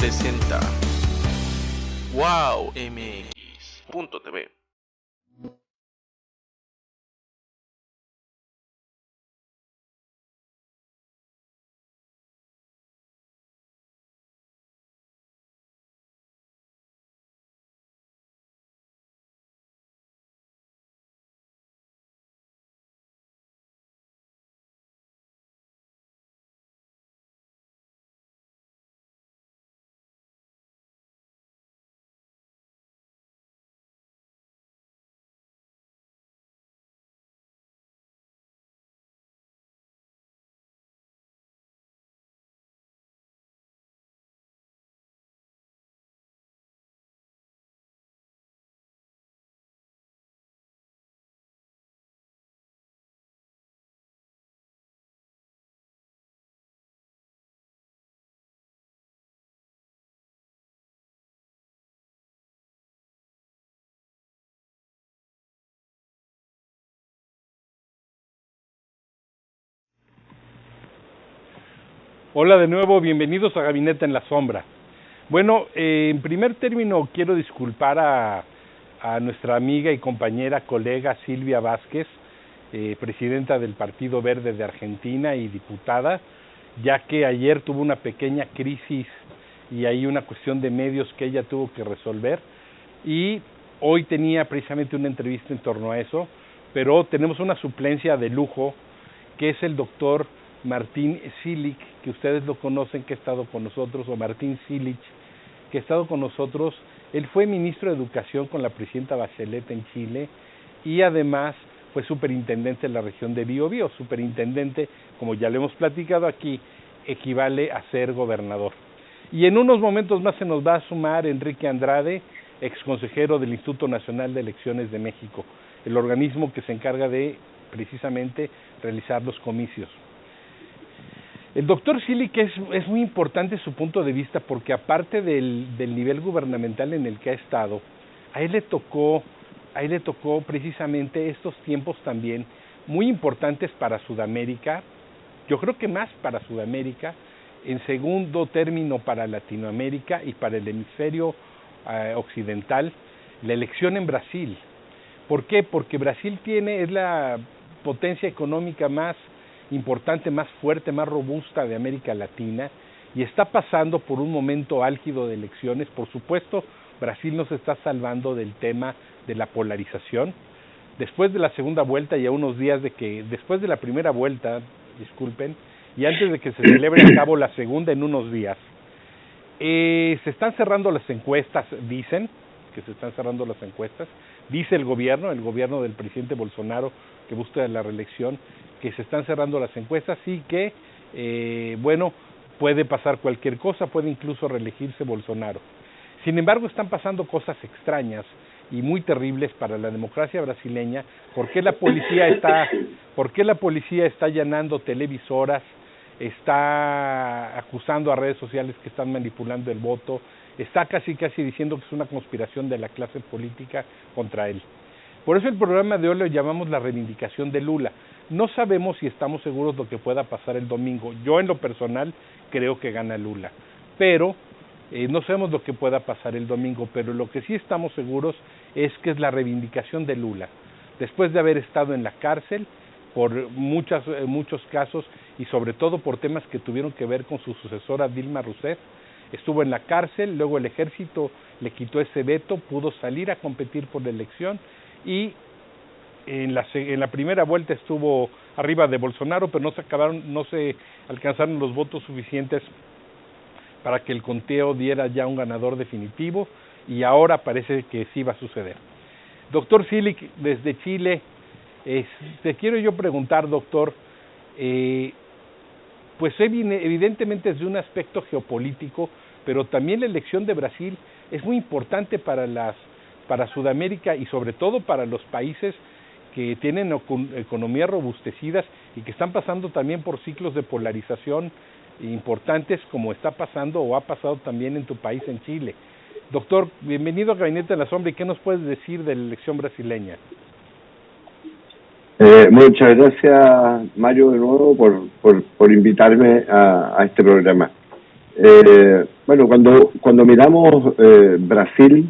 presenta WowMX.tv. Hola de nuevo, bienvenidos a Gabinete en la Sombra. Bueno, en primer término quiero disculpar a nuestra amiga y compañera, colega Silvia Vázquez, presidenta del Partido Verde de Argentina y diputada, ya que ayer tuvo una pequeña crisis y hay una cuestión de medios que ella tuvo que resolver y hoy tenía precisamente una entrevista en torno a eso, pero tenemos una suplencia de lujo que es el doctor Martín Cilic, que ustedes lo conocen, que ha estado con nosotros, o Martín Cilic, que ha estado con nosotros. Él fue ministro de Educación con la presidenta Bachelet en Chile y además fue superintendente en la región de Biobío. Superintendente, como ya lo hemos platicado aquí, equivale a ser gobernador. Y en unos momentos más se nos va a sumar Enrique Andrade, exconsejero del Instituto Nacional de Elecciones de México, el organismo que se encarga de precisamente realizar los comicios. El doctor Cilic es muy importante su punto de vista porque aparte del nivel gubernamental en el que ha estado, a él le tocó precisamente estos tiempos también muy importantes para Sudamérica, yo creo que más para Sudamérica, en segundo término para Latinoamérica y para el hemisferio occidental, la elección en Brasil. ¿Por qué? Porque Brasil es la potencia económica más importante, más fuerte, más robusta de América Latina y está pasando por un momento álgido de elecciones. Por supuesto, Brasil no se está salvando del tema de la polarización. Después de la segunda vuelta y a unos días después de la primera vuelta, disculpen, y antes de que se celebre a cabo la segunda en unos días, se están cerrando las encuestas, dicen que se están cerrando las encuestas, dice el gobierno del presidente Bolsonaro que busca la reelección, que se están cerrando las encuestas y que, puede pasar cualquier cosa, puede incluso reelegirse Bolsonaro. Sin embargo, están pasando cosas extrañas y muy terribles para la democracia brasileña. ¿Por qué la policía está allanando televisoras, está acusando a redes sociales que están manipulando el voto, está casi diciendo que es una conspiración de la clase política contra él? Por eso el programa de hoy lo llamamos la reivindicación de Lula. No sabemos si estamos seguros de lo que pueda pasar el domingo. Yo en lo personal creo que gana Lula, pero no sabemos lo que pueda pasar el domingo, pero lo que sí estamos seguros es que es la reivindicación de Lula. Después de haber estado en la cárcel por muchos casos y sobre todo por temas que tuvieron que ver con su sucesora Dilma Rousseff, estuvo en la cárcel, luego el ejército le quitó ese veto, pudo salir a competir por la elección y en la primera vuelta estuvo arriba de Bolsonaro, pero no se alcanzaron los votos suficientes para que el conteo diera ya un ganador definitivo y ahora parece que sí va a suceder. Doctor Cilic, desde Chile, te quiero yo preguntar, doctor, pues evidentemente desde un aspecto geopolítico, pero también la elección de Brasil es muy importante para Sudamérica y sobre todo para los países que tienen economías robustecidas y que están pasando también por ciclos de polarización importantes como está pasando o ha pasado también en tu país, en Chile. Doctor, bienvenido a Gabinete en la Sombra. ¿Y qué nos puedes decir de la elección brasileña? Muchas gracias, Mario, de nuevo por invitarme a este programa. Bueno, cuando miramos Brasil,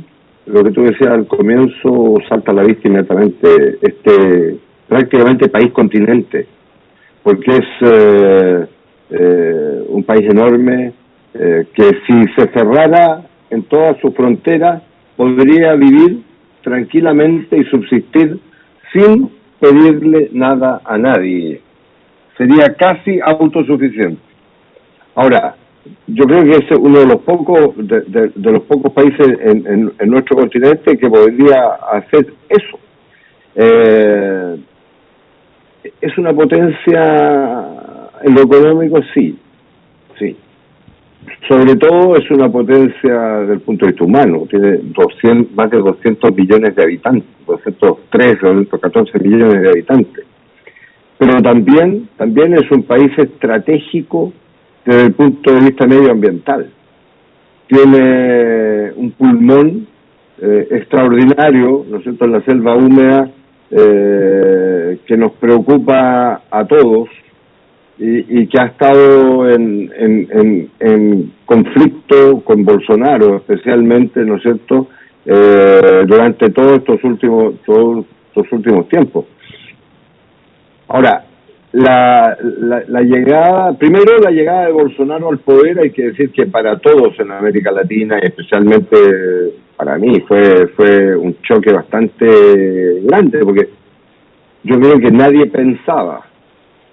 lo que tú decías al comienzo salta a la vista inmediatamente, prácticamente país continente, porque es un país enorme que si se cerrara en toda su frontera podría vivir tranquilamente y subsistir sin pedirle nada a nadie. Sería casi autosuficiente. Ahora, yo creo que es uno de los pocos de los pocos países en nuestro continente que podría hacer eso. Es una potencia en lo económico, sí. Sobre todo es una potencia desde el punto de vista humano. Tiene más de 200 millones de habitantes, 213, 214 millones de habitantes. Pero también es un país estratégico desde el punto de vista medioambiental. Tiene un pulmón extraordinario, ¿no es cierto?, en la selva húmeda, que nos preocupa a todos y que ha estado en conflicto con Bolsonaro, especialmente, ¿no es cierto?, durante todos estos últimos tiempos. Ahora, la llegada de Bolsonaro al poder, hay que decir que para todos en América Latina y especialmente para mí fue un choque bastante grande, porque yo creo que nadie pensaba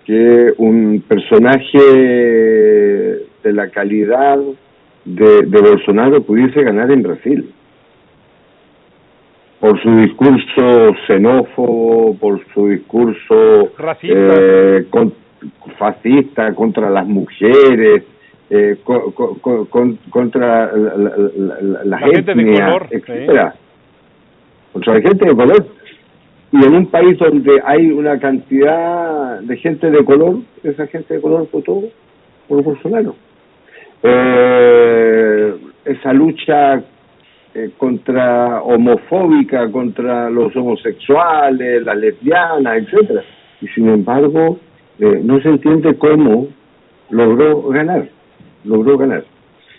que un personaje de la calidad de Bolsonaro pudiese ganar en Brasil. Por su discurso xenófobo, por su discurso fascista contra las mujeres, contra la gente de color, etcétera, contra la gente de color. Y en un país donde hay una cantidad de gente de color, esa gente de color votó por Bolsonaro. Esa lucha homofóbica contra los homosexuales, las lesbianas, etcétera, y sin embargo no se entiende cómo logró ganar.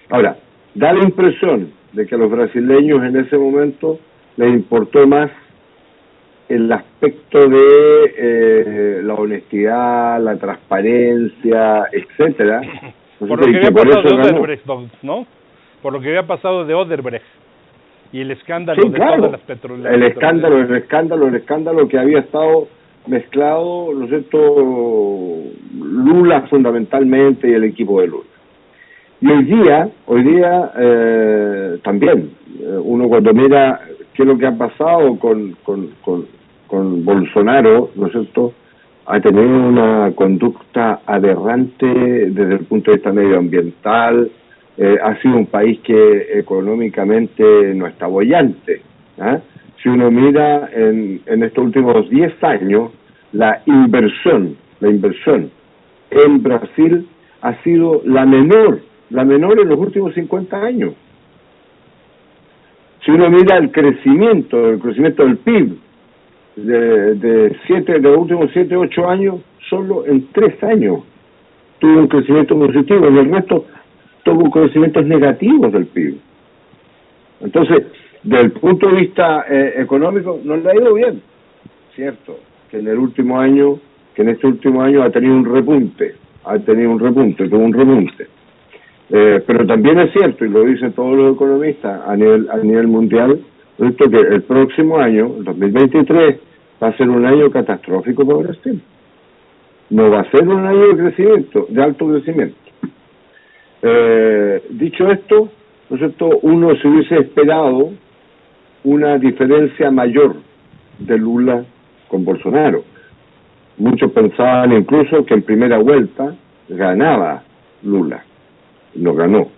Ahora, da la impresión de que a los brasileños en ese momento les importó más el aspecto de la honestidad, la transparencia, etcétera. Por lo que había pasado de Odebrecht, ¿no? Por lo que había pasado de Odebrecht y el escándalo de todas las petroleras. El escándalo que había estado mezclado, ¿no es cierto?, Lula fundamentalmente y el equipo de Lula. Y hoy día también, uno cuando mira qué es lo que ha pasado con Bolsonaro, ¿no es cierto?, ha tenido una conducta aberrante desde el punto de vista medioambiental. Ha sido un país que económicamente no está boyante. Si uno mira en estos últimos 10 años, la inversión en Brasil ha sido la menor en los últimos 50 años. Si uno mira el crecimiento del PIB de los últimos 7, 8 años, solo en 3 años tuvo un crecimiento positivo, y el resto tuvo crecimientos negativos del PIB. Entonces, desde el punto de vista económico, no le ha ido bien. Cierto que en este último año ha tenido un repunte. Tuvo un repunte. Pero también es cierto, y lo dicen todos los economistas a nivel mundial, esto que el próximo año, el 2023, va a ser un año catastrófico para Brasil. No va a ser un año de alto crecimiento. Dicho esto, ¿no es cierto?, uno se hubiese esperado una diferencia mayor de Lula con Bolsonaro. Muchos pensaban incluso que en primera vuelta ganaba Lula. No ganó.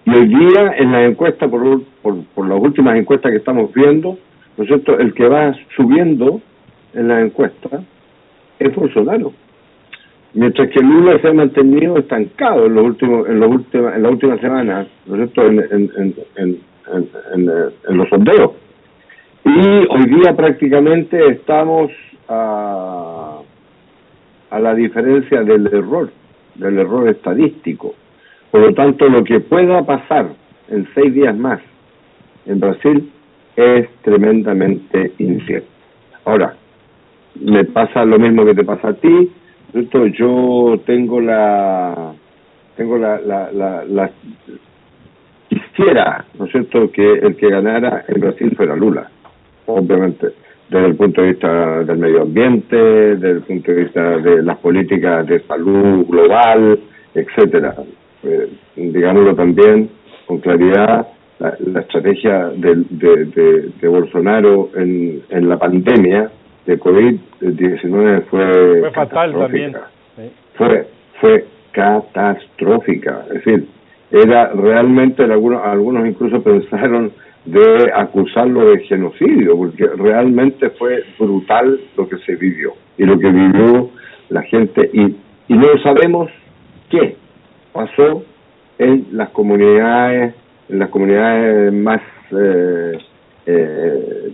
Y hoy día en la encuesta, por las últimas encuestas que estamos viendo, ¿no es cierto?, el que va subiendo en la encuesta es Bolsonaro. Mientras que Lula se ha mantenido estancado en la última semana, ¿no es cierto?, en los sondeos. Y hoy día prácticamente estamos a la diferencia del error estadístico. Por lo tanto, lo que pueda pasar en 6 días más en Brasil es tremendamente incierto. Ahora, me pasa lo mismo que te pasa a ti, ¿cierto? Yo quisiera, ¿no es cierto?, que el que ganara en Brasil fuera Lula, obviamente, desde el punto de vista del medio ambiente, desde el punto de vista de las políticas de salud global, etcétera. Digámoslo también con claridad, la estrategia de Bolsonaro en la pandemia de COVID-19 fue fatal también. Sí. Fue catastrófica. Es decir, era realmente, algunos incluso pensaron de acusarlo de genocidio, porque realmente fue brutal lo que se vivió y lo que vivió la gente, y no sabemos qué pasó en las comunidades más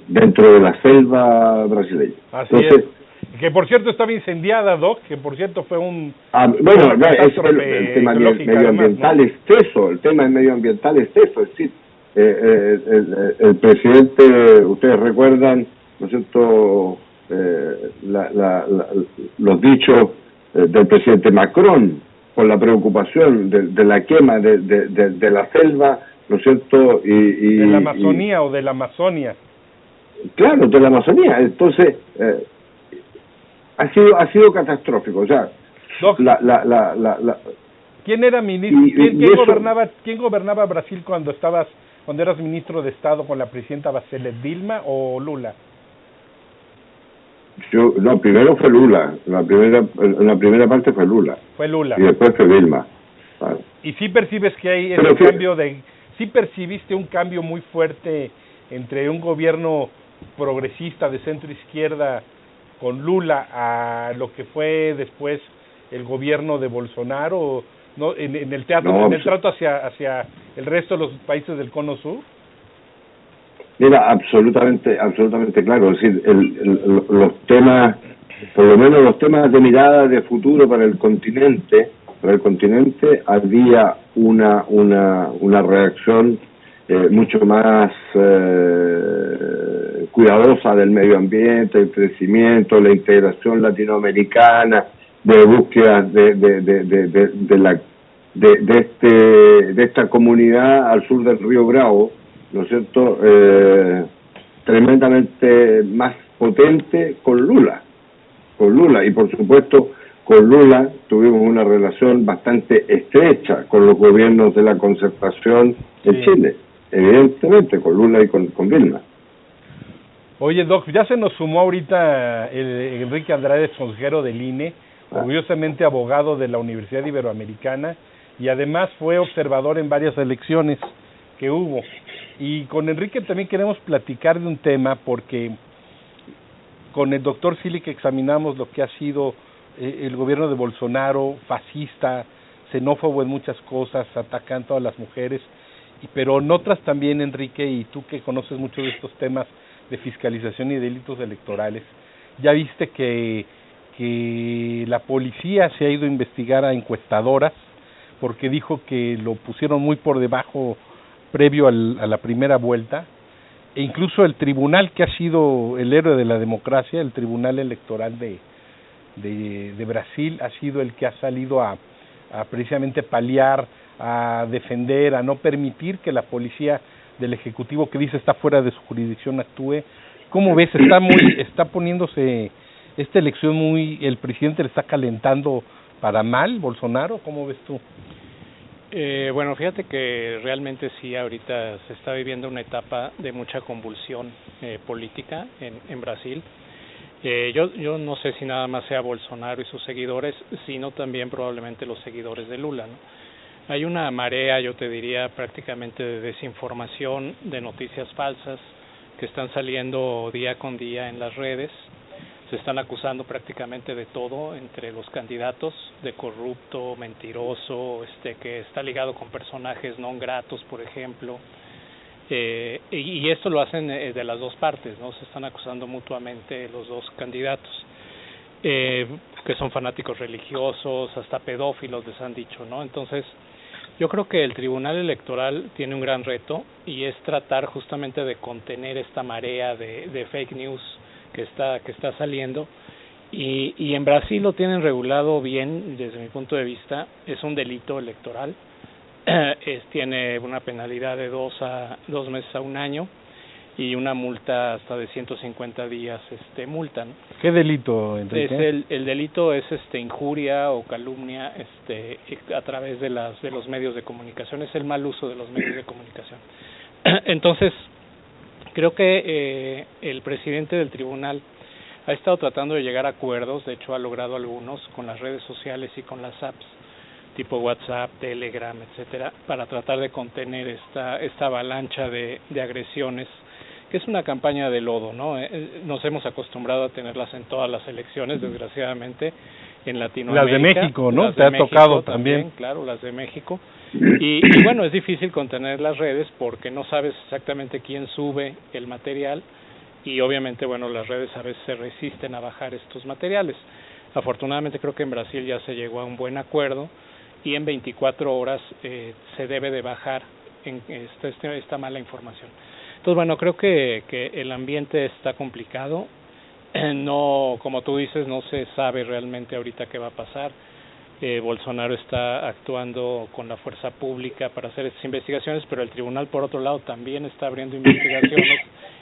dentro de la selva brasileña. Así entonces, es. Que por cierto estaba incendiada, Doc, que por cierto fue un... bueno, el tema medioambiental, además, ¿no? Es eso, el tema medioambiental es eso, es decir, el presidente, ustedes recuerdan, ¿no es cierto?, los dichos del presidente Macron por la preocupación de la quema de la selva, ¿no es cierto?, de la Amazonía o de la Amazonia. Claro, de la Amazonía. Entonces, ha sido catastrófico. O sea, Doc, ¿quién era ministro? ¿Quién gobernaba Brasil cuando eras ministro de Estado con la presidenta Bachelet, Dilma o Lula? No, primero fue Lula. La primera parte fue Lula. Fue Lula. Y después fue Dilma. Vale. ¿Y sí percibes que hay ese cambio sí percibiste un cambio muy fuerte entre un gobierno progresista de centro izquierda con Lula a lo que fue después el gobierno de Bolsonaro, ¿no? en el trato hacia el resto de los países del Cono Sur? Mira, absolutamente claro. Es decir, los temas, por lo menos los temas de mirada de futuro para el continente, había una reacción mucho más cuidadosa del medio ambiente, el crecimiento, la integración latinoamericana, de búsqueda de esta comunidad al sur del Río Bravo, ¿no es cierto?, tremendamente más potente con Lula, y por supuesto con Lula tuvimos una relación bastante estrecha con los gobiernos de la concertación en Chile, evidentemente con Lula y con Dilma. Oye, Doc, ya se nos sumó ahorita Enrique Andrade, consejero del INE, orgullosamente abogado de la Universidad Iberoamericana, y además fue observador en varias elecciones que hubo. Y con Enrique también queremos platicar de un tema, porque con el doctor Silic examinamos lo que ha sido el gobierno de Bolsonaro, fascista, xenófobo en muchas cosas, atacando a las mujeres, pero en otras también, Enrique, y tú que conoces mucho de estos temas de fiscalización y delitos electorales, ya viste que la policía se ha ido a investigar a encuestadoras porque dijo que lo pusieron muy por debajo previo a la primera vuelta, e incluso el tribunal que ha sido el héroe de la democracia, el Tribunal Electoral de Brasil, ha sido el que ha salido a precisamente paliar, a defender, a no permitir que la policía del Ejecutivo, que dice está fuera de su jurisdicción, actúe. ¿Cómo ves? Está poniéndose esta elección el presidente le está calentando para mal, Bolsonaro, ¿cómo ves tú? Bueno, fíjate que realmente sí, ahorita se está viviendo una etapa de mucha convulsión política en Brasil. Yo no sé si nada más sea Bolsonaro y sus seguidores, sino también probablemente los seguidores de Lula, ¿no? Hay una marea, yo te diría, prácticamente de desinformación, de noticias falsas que están saliendo día con día en las redes. Se están acusando prácticamente de todo entre los candidatos, de corrupto, mentiroso, que está ligado con personajes non gratos, por ejemplo. Y esto lo hacen de las dos partes, ¿no? Se están acusando mutuamente los dos candidatos, que son fanáticos religiosos, hasta pedófilos les han dicho, ¿no? Entonces, Yo creo que el Tribunal Electoral tiene un gran reto y es tratar justamente de contener esta marea de fake news que está saliendo. Y en Brasil lo tienen regulado bien, desde mi punto de vista. Es un delito electoral, tiene una penalidad de 2 meses a 1 año y una multa hasta de 150 días multa, ¿no? ¿Qué delito, Enrique? El delito es injuria o calumnia a través de los medios de comunicación, es el mal uso de los medios de comunicación. Entonces, creo que el presidente del tribunal ha estado tratando de llegar a acuerdos, de hecho ha logrado algunos con las redes sociales y con las apps tipo WhatsApp, Telegram, etcétera, para tratar de contener esta avalancha de agresiones, que es una campaña de lodo, ¿no? Nos hemos acostumbrado a tenerlas en todas las elecciones, desgraciadamente, en Latinoamérica. Las de México, ¿no? Las Te de ha México tocado también. Claro, las de México. Y bueno, es difícil contener las redes porque no sabes exactamente quién sube el material y obviamente, bueno, las redes a veces se resisten a bajar estos materiales. Afortunadamente creo que en Brasil ya se llegó a un buen acuerdo y en 24 horas se debe de bajar esta mala información. Entonces, bueno, creo que el ambiente está complicado. No, como tú dices, no se sabe realmente ahorita qué va a pasar. Bolsonaro está actuando con la fuerza pública para hacer estas investigaciones, pero el tribunal, por otro lado, también está abriendo investigaciones,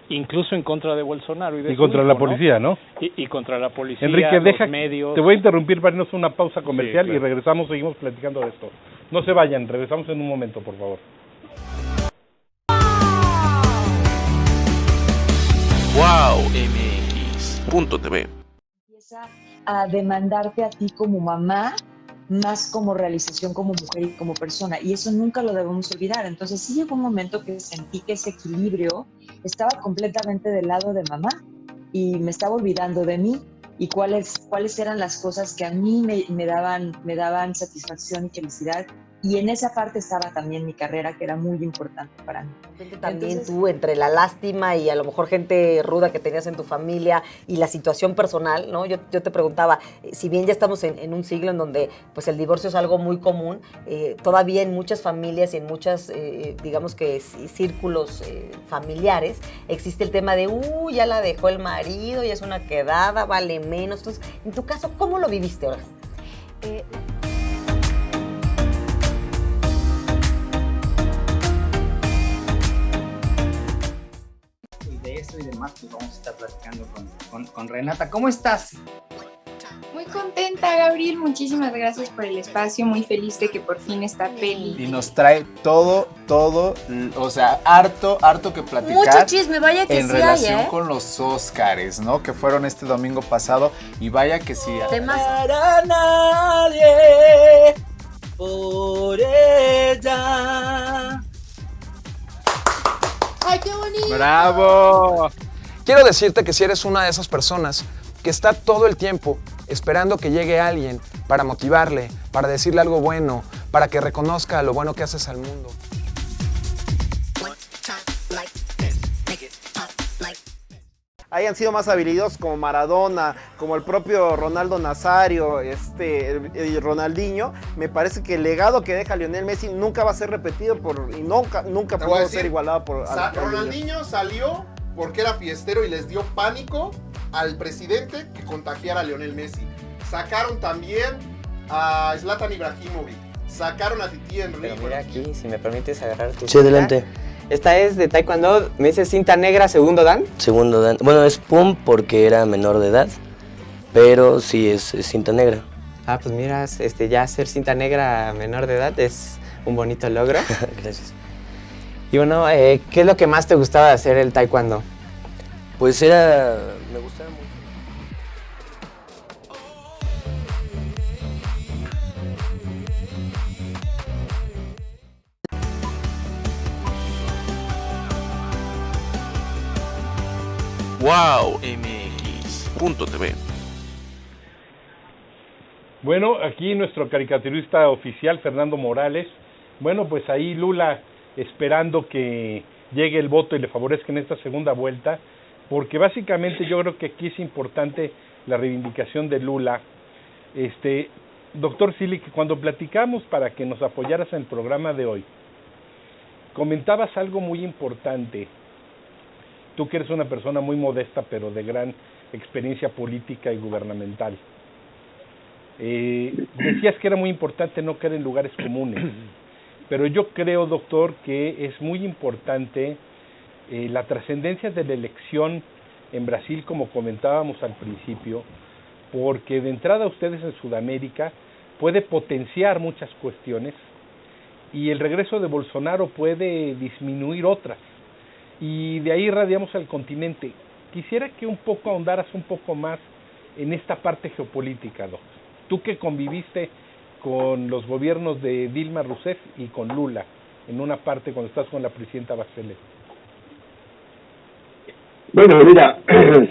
incluso en contra de Bolsonaro y contra la policía, ¿no? Y contra la policía, Enrique, los medios. Te voy a interrumpir para irnos a una pausa comercial, sí, claro. Y regresamos, seguimos platicando de esto. No se vayan, regresamos en un momento, por favor. WowMX.tv. Empieza a demandarte a ti como mamá, más como realización como mujer y como persona, y eso nunca lo debemos olvidar. Entonces sí llegó un momento que sentí que ese equilibrio estaba completamente del lado de mamá y me estaba olvidando de mí y cuáles eran las cosas que a mí me daban satisfacción y felicidad, y en esa parte estaba también mi carrera, que era muy importante para mí. También entonces, tú, entre la lástima y a lo mejor gente ruda que tenías en tu familia y la situación personal, ¿no? Yo te preguntaba, si bien ya estamos en un siglo en donde pues el divorcio es algo muy común, todavía en muchas familias y en muchas, digamos que círculos familiares, existe el tema de, ya la dejó el marido, ya es una quedada, vale menos. Entonces, en tu caso, ¿cómo lo viviste ahora? Y demás, pues vamos a estar platicando con Renata. ¿Cómo estás? Muy contenta, Gabriel, muchísimas gracias por el espacio, muy feliz de que por fin esta peli. Y nos trae todo, o sea, harto que platicar. Mucho chisme, vaya que en sí relación hay, con los Óscares, ¿no? Que fueron este domingo pasado, y vaya que sí. Temas. Para nadie, por ella. ¡Ay, qué bonito! ¡Bravo! Quiero decirte que si eres una de esas personas que está todo el tiempo esperando que llegue alguien para motivarle, para decirle algo bueno, para que reconozca lo bueno que haces al mundo. Hayan sido más habilidosos como Maradona, como el propio Ronaldo Nazario, el Ronaldinho, me parece que el legado que deja Lionel Messi nunca va a ser repetido y nunca pudo ser igualado por... Ronaldinho salió porque era fiestero y les dio pánico al presidente que contagiara a Lionel Messi. Sacaron también a Zlatan Ibrahimovic, sacaron a Titi Henry. Pero mira aquí, si me permites agarrar tu... Sí, adelante. Esta es de Taekwondo, me dice cinta negra, segundo dan. Segundo dan. Bueno, es pum porque era menor de edad, pero sí es cinta negra. Ah, pues mira, ya ser cinta negra menor de edad es un bonito logro. Gracias. Y bueno, ¿qué es lo que más te gustaba de hacer el Taekwondo? Pues me gustaba mucho. WowMX.tv. Bueno, aquí nuestro caricaturista oficial, Fernando Morales. Bueno, pues ahí Lula esperando que llegue el voto y le favorezca en esta segunda vuelta, porque básicamente yo creo que aquí es importante la reivindicación de Lula. Doctor Silic, cuando platicamos para que nos apoyaras en el programa de hoy, comentabas algo muy importante. Tú que eres una persona muy modesta, pero de gran experiencia política y gubernamental. Decías que era muy importante no caer en lugares comunes, pero yo creo, doctor, que es muy importante la trascendencia de la elección en Brasil, como comentábamos al principio, porque de entrada ustedes en Sudamérica puede potenciar muchas cuestiones y el regreso de Bolsonaro puede disminuir otras, y de ahí irradiamos al continente. Quisiera que un poco ahondaras un poco más en esta parte geopolítica, doctor. Tú que conviviste con los gobiernos de Dilma Rousseff y con Lula, en una parte cuando estás con la presidenta Bachelet. Bueno, mira,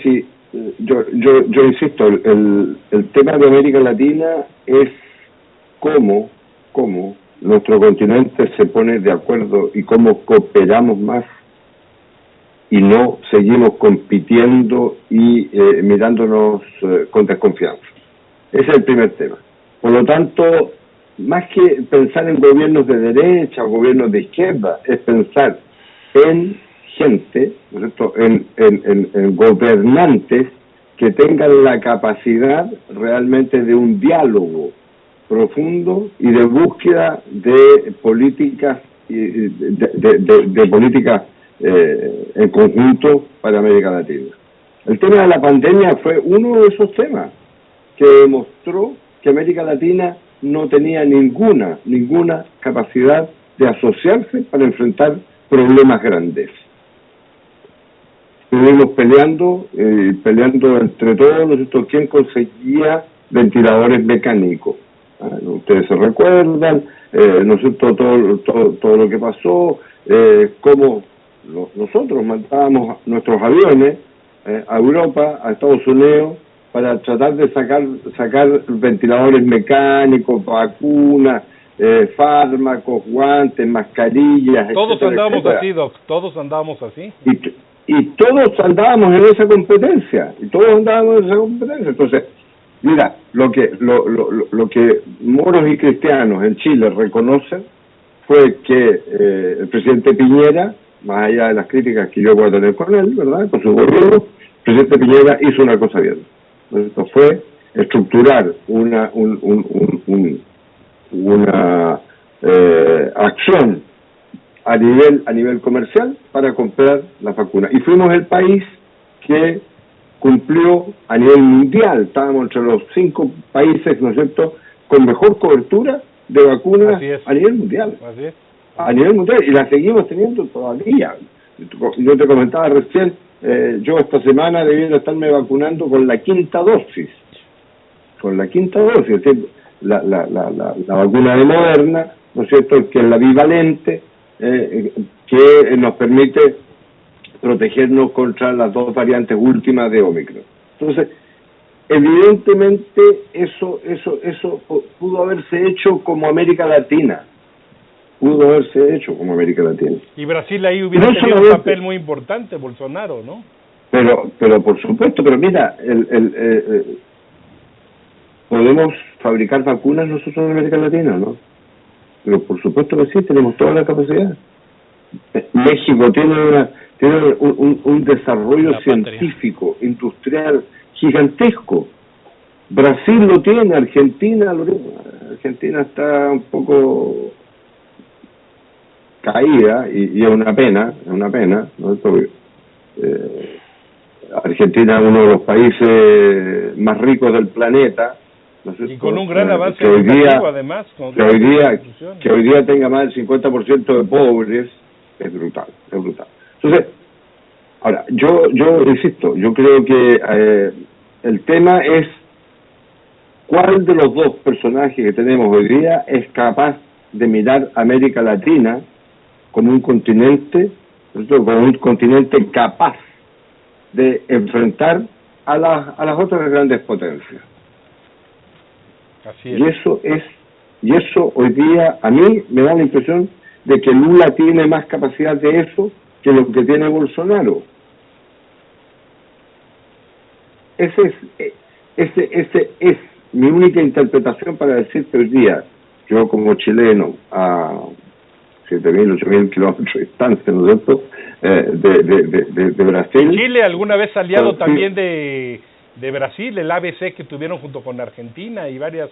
sí, yo insisto, el tema de América Latina es cómo nuestro continente se pone de acuerdo y cómo cooperamos más y no seguimos compitiendo y mirándonos con desconfianza. Ese es el primer tema. Por lo tanto, más que pensar en gobiernos de derecha o gobiernos de izquierda, es pensar en gente, ¿no es cierto?, en gobernantes que tengan la capacidad realmente de un diálogo profundo y de búsqueda de políticas de políticas en conjunto para América Latina. El tema de la pandemia fue uno de esos temas que demostró que América Latina no tenía ninguna capacidad de asociarse para enfrentar problemas grandes. Estuvimos peleando entre todos, ¿no es cierto?, quién conseguía ventiladores mecánicos. Ustedes se recuerdan, ¿no es cierto?, todo lo que pasó, cómo nosotros mandábamos nuestros aviones a Europa, a Estados Unidos, para tratar de sacar ventiladores mecánicos, vacunas, fármacos, guantes, mascarillas, todos etcétera, andábamos etcétera. así, doc, todos andábamos así. Y todos andábamos en esa competencia, Entonces, mira, lo que moros y cristianos en Chile reconocen fue que el presidente Piñera, más allá de las críticas que yo puedo tener con él, ¿verdad?, con su gobierno, el presidente Piñera hizo una cosa bien. Esto fue estructurar una acción a nivel comercial para comprar la vacuna. Y fuimos el país que cumplió a nivel mundial, estábamos entre los 5 países, ¿no es cierto?, con mejor cobertura de vacunas a nivel mundial. Así es. A nivel mundial, y la seguimos teniendo todavía. Yo te comentaba recién, yo esta semana debiera estarme vacunando con la quinta dosis. Es decir, la vacuna de Moderna, ¿no es cierto?, que es la bivalente, que nos permite protegernos contra las 2 variantes últimas de Omicron. Entonces, evidentemente eso pudo haberse hecho como América Latina. Y Brasil ahí hubiera No tenido un solamente- papel muy importante, Bolsonaro, ¿no? Pero por supuesto, pero mira, podemos fabricar vacunas nosotros en América Latina, ¿no? Pero por supuesto que sí, tenemos toda la capacidad. México tiene un desarrollo científico, industrial gigantesco. Brasil lo tiene, Argentina lo tiene. Argentina está un poco caída y es una pena, ¿no? Porque, Argentina es uno de los países más ricos del planeta, ¿no es cierto? Y con un gran avance que hoy día, educativo, además. Con que hoy día tenga más del 50% de pobres, es brutal. Entonces, ahora, yo insisto, yo creo que el tema es cuál de los dos personajes que tenemos hoy día es capaz de mirar a América Latina como un continente, ¿no es cierto?, como un continente capaz de enfrentar a las otras grandes potencias. Así es. Y eso hoy día a mí me da la impresión de que Lula tiene más capacidad de eso que lo que tiene Bolsonaro. Ese es mi única interpretación para decirte hoy día, yo como chileno, a 7.000, 8.000 kilómetros de distancia, ¿no es cierto?, de Brasil. Chile alguna vez aliado Sí. también de Brasil, el ABC que tuvieron junto con Argentina y varias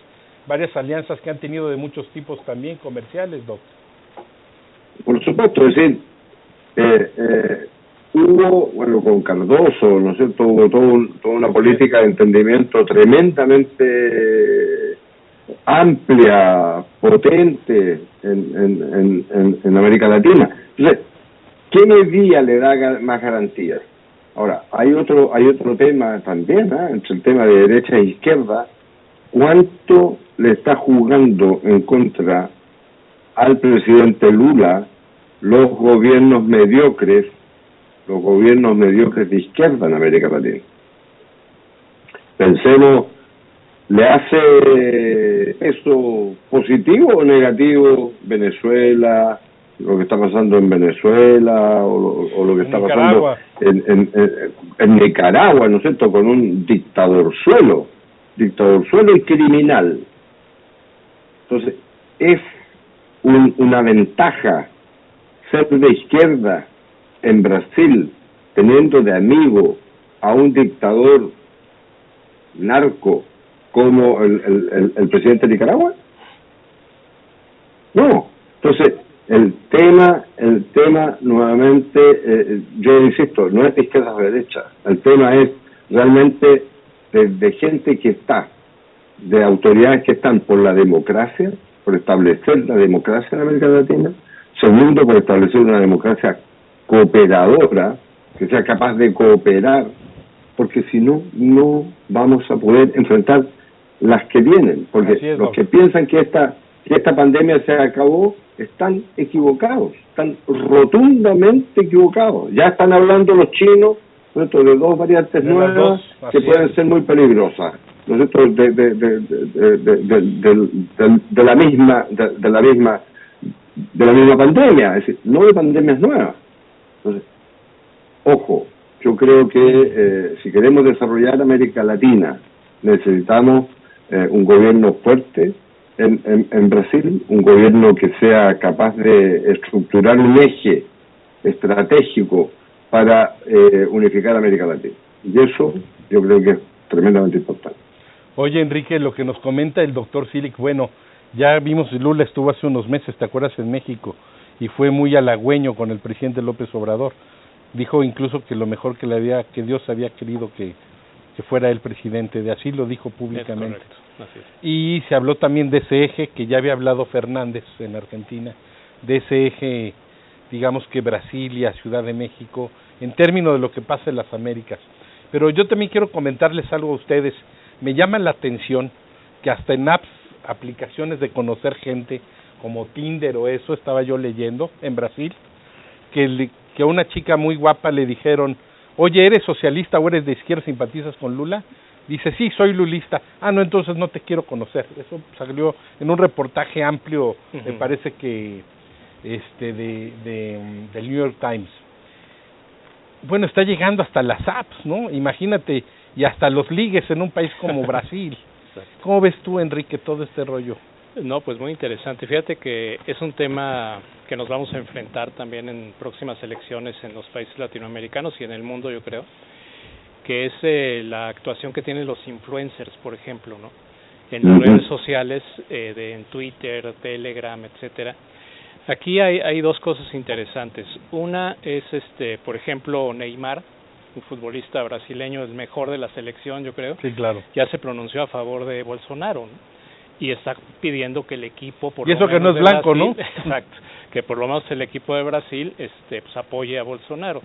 alianzas que han tenido de muchos tipos también comerciales, Doc. Por supuesto, es decir, hubo, bueno, con Cardoso, ¿no es cierto?, hubo toda una política de entendimiento tremendamente amplia, potente en América Latina. Entonces, ¿quién hoy día le da más garantías? Ahora, hay otro tema también, entre el tema de derecha e izquierda. ¿Cuánto le está jugando en contra al presidente Lula los gobiernos mediocres de izquierda en América Latina? Pensemos, ¿le hace eso positivo o negativo Venezuela, lo que está pasando en Venezuela o lo que está pasando en Nicaragua, ¿no es cierto?, con un dictadorzuelo y criminal? Entonces, es una ventaja ser de izquierda en Brasil, teniendo de amigo a un dictador narco como el presidente de Nicaragua. No. Entonces, el tema nuevamente, yo insisto, no es de izquierda o de derecha, el tema es realmente de gente que está, de autoridades que están por la democracia, por establecer la democracia en América Latina. Segundo, por establecer una democracia cooperadora, que sea capaz de cooperar, porque si no, no vamos a poder enfrentar las que vienen, porque los que piensan que esta pandemia se acabó están equivocados, están rotundamente equivocados. Ya están hablando los chinos, ¿no?, de dos variantes nuevas que pueden ser muy peligrosas, ¿no es cierto?, de la misma pandemia, es decir, no de pandemias nuevas. Entonces, ojo, yo creo que si queremos desarrollar América Latina, necesitamos un gobierno fuerte en Brasil, un gobierno que sea capaz de estructurar un eje estratégico para unificar América Latina. Y eso yo creo que es tremendamente importante. Oye, Enrique, lo que nos comenta el doctor Silic, bueno, ya vimos, Lula estuvo hace unos meses, ¿te acuerdas?, en México, y fue muy halagüeño con el presidente López Obrador. Dijo incluso que lo mejor que Dios había querido que fuera el presidente, de así lo dijo públicamente. Es correcto, así es. Y se habló también de ese eje que ya había hablado Fernández en Argentina, de ese eje, digamos que Brasilia, Ciudad de México, en términos de lo que pasa en las Américas. Pero yo también quiero comentarles algo a ustedes. Me llama la atención que hasta en apps, aplicaciones de conocer gente, como Tinder o eso, estaba yo leyendo en Brasil, que a una chica muy guapa le dijeron, oye, ¿eres socialista o eres de izquierda, simpatizas con Lula? Dice, sí, soy lulista. Ah, no, entonces no te quiero conocer. Eso salió en un reportaje amplio, me parece que del New York Times. Bueno, está llegando hasta las apps, ¿no? Imagínate, y hasta los ligues en un país como Brasil. ¿Cómo ves tú, Enrique, todo este rollo? No, pues muy interesante. Fíjate que es un tema que nos vamos a enfrentar también en próximas elecciones en los países latinoamericanos y en el mundo, yo creo, que es la actuación que tienen los influencers, por ejemplo, ¿no?, en las redes sociales, en Twitter, Telegram, etcétera. Aquí hay dos cosas interesantes. Una es, por ejemplo, Neymar, un futbolista brasileño, el mejor de la selección, yo creo. Sí, claro. Ya se pronunció a favor de Bolsonaro, ¿no?, y está pidiendo que el equipo, por y eso lo menos que no es blanco, Brasil, ¿no? Exacto, que por lo menos el equipo de Brasil pues apoye a Bolsonaro.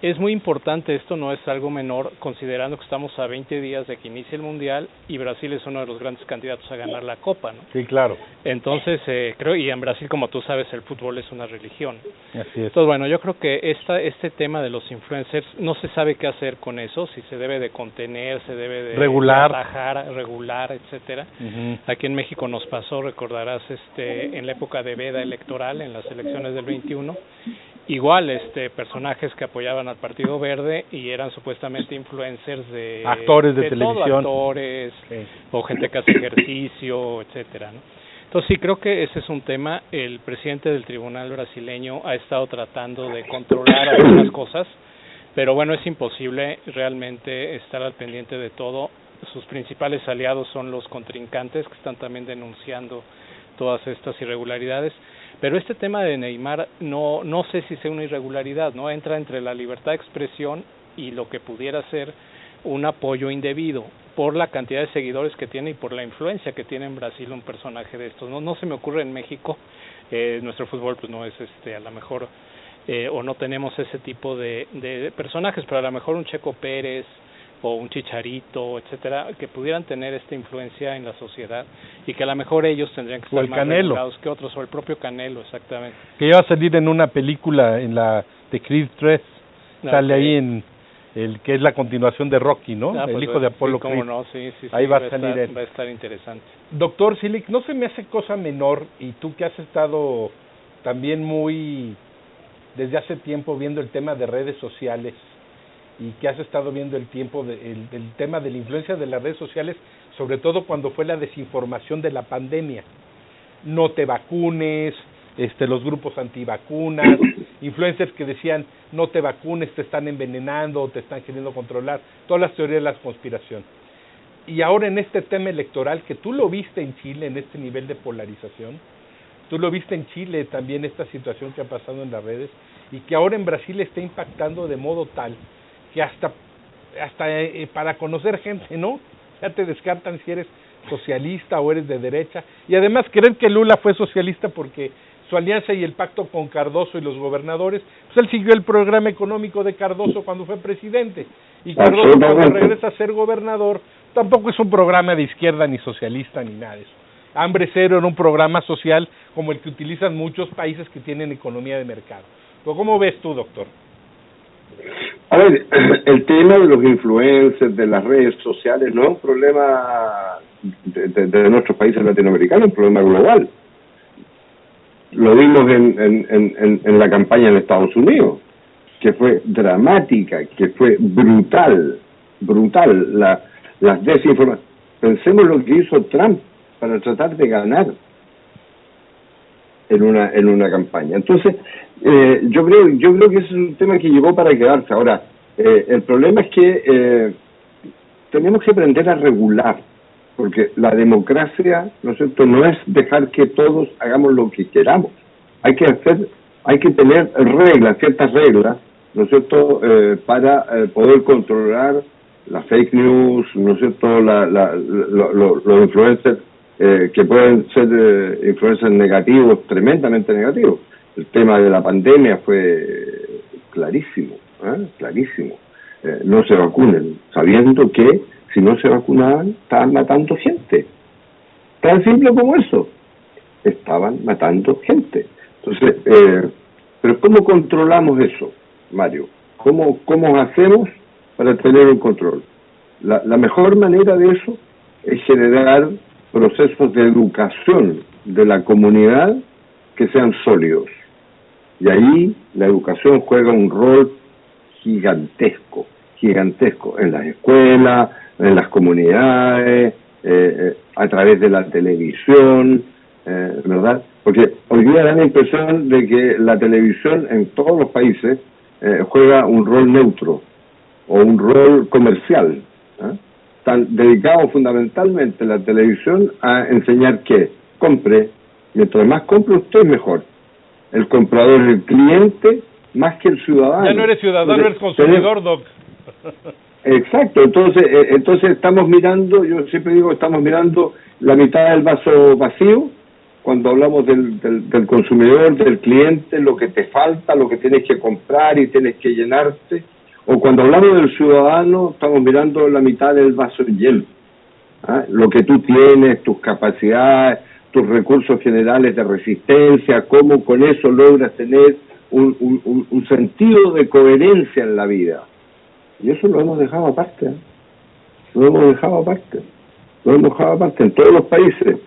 Es muy importante, esto no es algo menor, considerando que estamos a 20 días de que inicie el Mundial y Brasil es uno de los grandes candidatos a ganar la Copa, ¿no? Sí, claro. Entonces, creo, y en Brasil, como tú sabes, el fútbol es una religión. Así es. Entonces, bueno, yo creo que este tema de los influencers, no se sabe qué hacer con eso, si se debe de contener, se debe de atajar, regular, etcétera. Aquí en México nos pasó, recordarás, en la época de veda electoral, en las elecciones del 21, igual personajes que apoyaban al Partido Verde y eran supuestamente influencers de actores de televisión, todo, actores, sí, o gente que hace ejercicio, etcétera, ¿no? Entonces sí, creo que ese es un tema. El presidente del tribunal brasileño ha estado tratando de controlar algunas cosas, pero bueno, es imposible realmente estar al pendiente de todo. Sus principales aliados son los contrincantes, que están también denunciando todas estas irregularidades. Pero este tema de Neymar no sé si sea una irregularidad, ¿no? Entra entre la libertad de expresión y lo que pudiera ser un apoyo indebido por la cantidad de seguidores que tiene y por la influencia que tiene en Brasil un personaje de estos. No se me ocurre en México. Nuestro fútbol pues no es a lo mejor o no tenemos ese tipo de personajes, pero a lo mejor un Checo Pérez o un Chicharito, etcétera, que pudieran tener esta influencia en la sociedad y que a lo mejor ellos tendrían que estar más regulados que otros, o el propio Canelo, exactamente. Que iba a salir en una película, en la de Creed 3, sale ahí en el que es la continuación de Rocky, ¿no? Pues el hijo de Apolo sí, Creed. No, sí, ahí va a salir él. Va a estar interesante. Doctor Silic, no se me hace cosa menor, y tú que has estado también muy, desde hace tiempo viendo el tema de redes sociales, y que has estado viendo el tema de la influencia de las redes sociales, sobre todo cuando fue la desinformación de la pandemia. No te vacunes, los grupos antivacunas, influencers que decían no te vacunes, te están envenenando, te están queriendo controlar, todas las teorías de la conspiración. Y ahora en este tema electoral, que tú lo viste en Chile, en este nivel de polarización, tú lo viste en Chile también, esta situación que ha pasado en las redes, y que ahora en Brasil está impactando de modo tal que hasta para conocer gente, ¿no? Ya te descartan si eres socialista o eres de derecha. Y además creer que Lula fue socialista porque su alianza y el pacto con Cardoso y los gobernadores, pues él siguió el programa económico de Cardoso cuando fue presidente. Y Cardoso, cuando regresa a ser gobernador, tampoco es un programa de izquierda ni socialista ni nada de eso. Hambre Cero era un programa social como el que utilizan muchos países que tienen economía de mercado. ¿Pero cómo ves tú, doctor? A ver, el tema de los influencers, de las redes sociales, no es un problema de nuestros países latinoamericanos, es un problema global. Lo vimos en la campaña en Estados Unidos, que fue dramática, que fue brutal, las desinformaciones. Pensemos lo que hizo Trump para tratar de ganar en una campaña. Entonces, yo creo que ese es un tema que llegó para quedarse. Ahora, el problema es que tenemos que aprender a regular, porque la democracia, ¿no es cierto?, no es dejar que todos hagamos lo que queramos. Hay que tener reglas, ciertas reglas, ¿no es cierto?, para poder controlar las fake news, ¿no es cierto?, los influencers que pueden ser influencers negativos, tremendamente negativos. El tema de la pandemia fue clarísimo, clarísimo. No se vacunen, sabiendo que si no se vacunaban estaban matando gente. Tan simple como eso. Estaban matando gente. Entonces, pero ¿cómo controlamos eso, Mario? ¿Cómo hacemos para tener un control? La mejor manera de eso es generar procesos de educación de la comunidad que sean sólidos. Y ahí la educación juega un rol gigantesco en las escuelas, en las comunidades, a través de la televisión, ¿verdad? Porque hoy día da la impresión de que la televisión en todos los países juega un rol neutro o un rol comercial. Están dedicados fundamentalmente la televisión a enseñar que compre, mientras más compre usted mejor. El comprador, el cliente, más que el ciudadano. Ya no eres ciudadano, eres consumidor, Doc. Exacto, entonces estamos mirando, yo siempre digo, estamos mirando la mitad del vaso vacío, cuando hablamos del consumidor, del cliente, lo que te falta, lo que tienes que comprar y tienes que llenarte, o cuando hablamos del ciudadano, estamos mirando la mitad del vaso lleno, lo que tú tienes, tus capacidades, tus recursos generales de resistencia, cómo con eso logras tener un sentido de coherencia en la vida. Y eso lo hemos dejado aparte. Lo hemos dejado aparte en todos los países.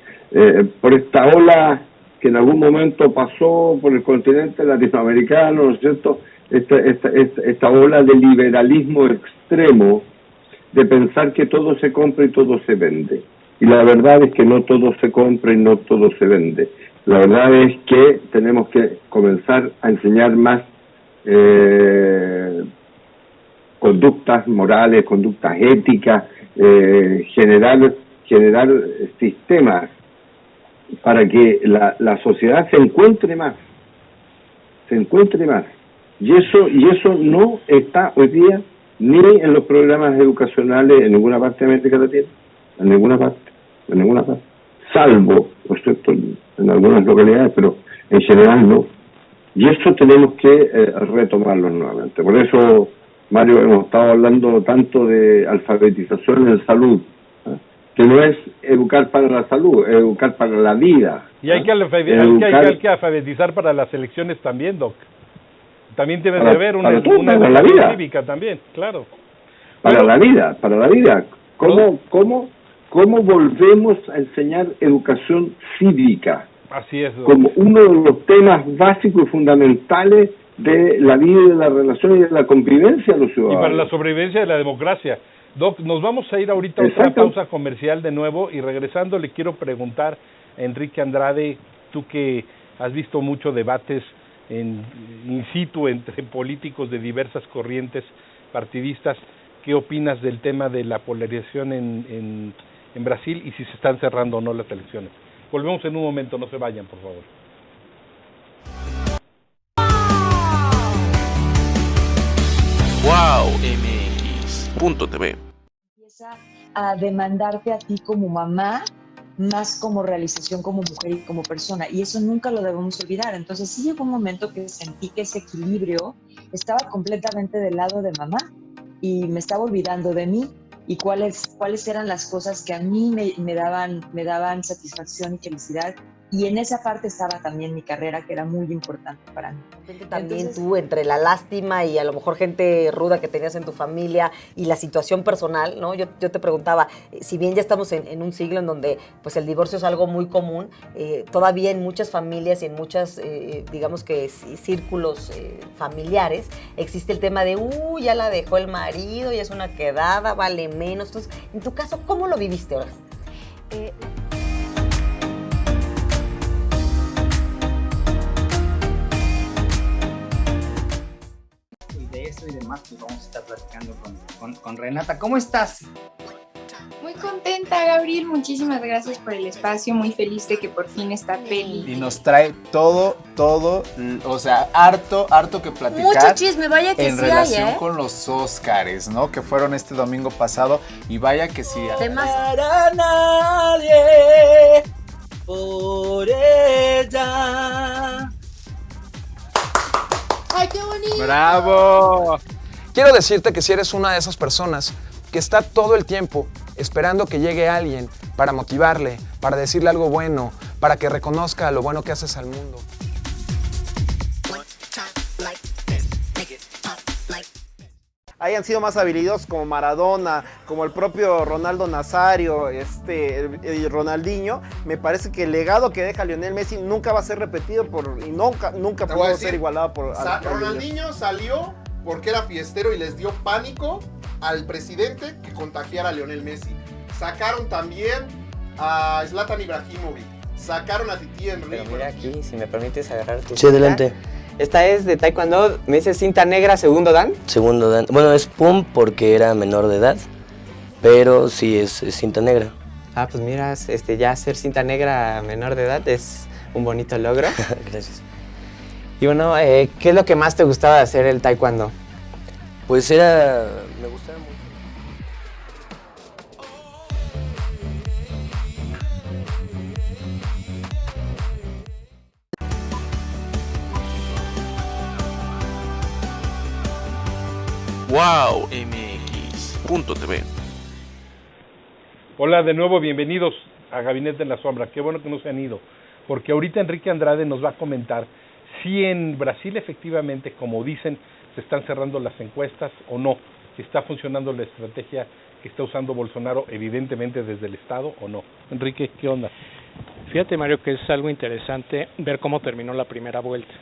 Por esta ola que en algún momento pasó por el continente latinoamericano, ¿no es cierto?, esta ola de liberalismo extremo, de pensar que todo se compra y todo se vende. Y la verdad es que no todo se compra y no todo se vende. La verdad es que tenemos que comenzar a enseñar más conductas morales, conductas éticas, generar sistemas para que la sociedad se encuentre más. Y eso no está hoy día ni en los programas educacionales en ninguna parte de América Latina, en ninguna parte, salvo, por cierto, en algunas localidades, pero en general no. Y eso tenemos que retomarlo nuevamente. Por eso, Mario, hemos estado hablando tanto de alfabetización en salud, que no es educar para la salud, es educar para la vida. Y hay que alfabetizar para las elecciones también, Doc. También debe de haber una educación cívica también, claro. Para la vida. ¿Cómo volvemos a enseñar educación cívica? Así es, Doc. Como uno de los temas básicos y fundamentales de la vida y de la relación y de la convivencia de los ciudadanos. Y para la sobrevivencia de la democracia. Doc, nos vamos a ir ahorita a otra pausa comercial de nuevo y regresando le quiero preguntar a Enrique Andrade, tú que has visto muchos debates in situ entre políticos de diversas corrientes partidistas, ¿qué opinas del tema de la polarización en Brasil y si se están cerrando o no las elecciones? Volvemos en un momento, no se vayan, por favor. wowmx.tv. Empieza a demandarte a ti como mamá más como realización como mujer y como persona, y eso nunca lo debemos olvidar. Entonces sí llegó un momento que sentí que ese equilibrio estaba completamente del lado de mamá y me estaba olvidando de mí y cuáles eran las cosas que a mí me daban satisfacción y felicidad. Y en esa parte estaba también mi carrera, que era muy importante para mí. También Entonces, tú, entre la lástima y a lo mejor gente ruda que tenías en tu familia y la situación personal, ¿no? Yo te preguntaba, si bien ya estamos en un siglo en donde pues el divorcio es algo muy común, todavía en muchas familias y en muchas, digamos que círculos familiares, existe el tema de, ya la dejó el marido, ya es una quedada, vale menos. Entonces, en tu caso, ¿cómo lo viviste ahora? De eso y demás, pues vamos a estar platicando con Renata. ¿Cómo estás? Muy contenta, Gabriel. Muchísimas gracias por el espacio. Muy feliz de que por fin esta peli. Y nos trae todo, o sea, harto que platicar. Mucho chisme, vaya que en sí relación hay, con los Óscares, ¿no? Que fueron este domingo pasado. Y vaya que sí. Temas. Para nadie, por ella. ¡Ay, qué bonito! ¡Bravo! Quiero decirte que si eres una de esas personas que está todo el tiempo esperando que llegue alguien para motivarle, para decirle algo bueno, para que reconozca lo bueno que haces al mundo. Hayan sido más habilidosos como Maradona, como el propio Ronaldo Nazario, el Ronaldinho, me parece que el legado que deja Lionel Messi nunca va a ser repetido y nunca pudo ser igualado por Ronaldinho salió porque era fiestero y les dio pánico al presidente que contagiara a Lionel Messi. Sacaron también a Zlatan Ibrahimovic, sacaron a Titi Henry. Pero mira aquí, si me permites agarrar tu Sí, adelante. Esta es de taekwondo, me dice cinta negra, segundo dan. Segundo dan. Bueno, es pum porque era menor de edad, pero sí es cinta negra. Ah, pues mira, ya ser cinta negra menor de edad es un bonito logro. Gracias. Y bueno, ¿qué es lo que más te gustaba de hacer el taekwondo? Pues me gustaba mucho. wowmx.tv. Hola de nuevo, bienvenidos a Gabinete en la Sombra. Qué bueno que no se han ido, porque ahorita Enrique Andrade nos va a comentar si en Brasil efectivamente, como dicen, se están cerrando las encuestas o no, si está funcionando la estrategia que está usando Bolsonaro, evidentemente desde el Estado o no. Enrique, ¿qué onda? Fíjate, Mario, que es algo interesante ver cómo terminó la primera vuelta.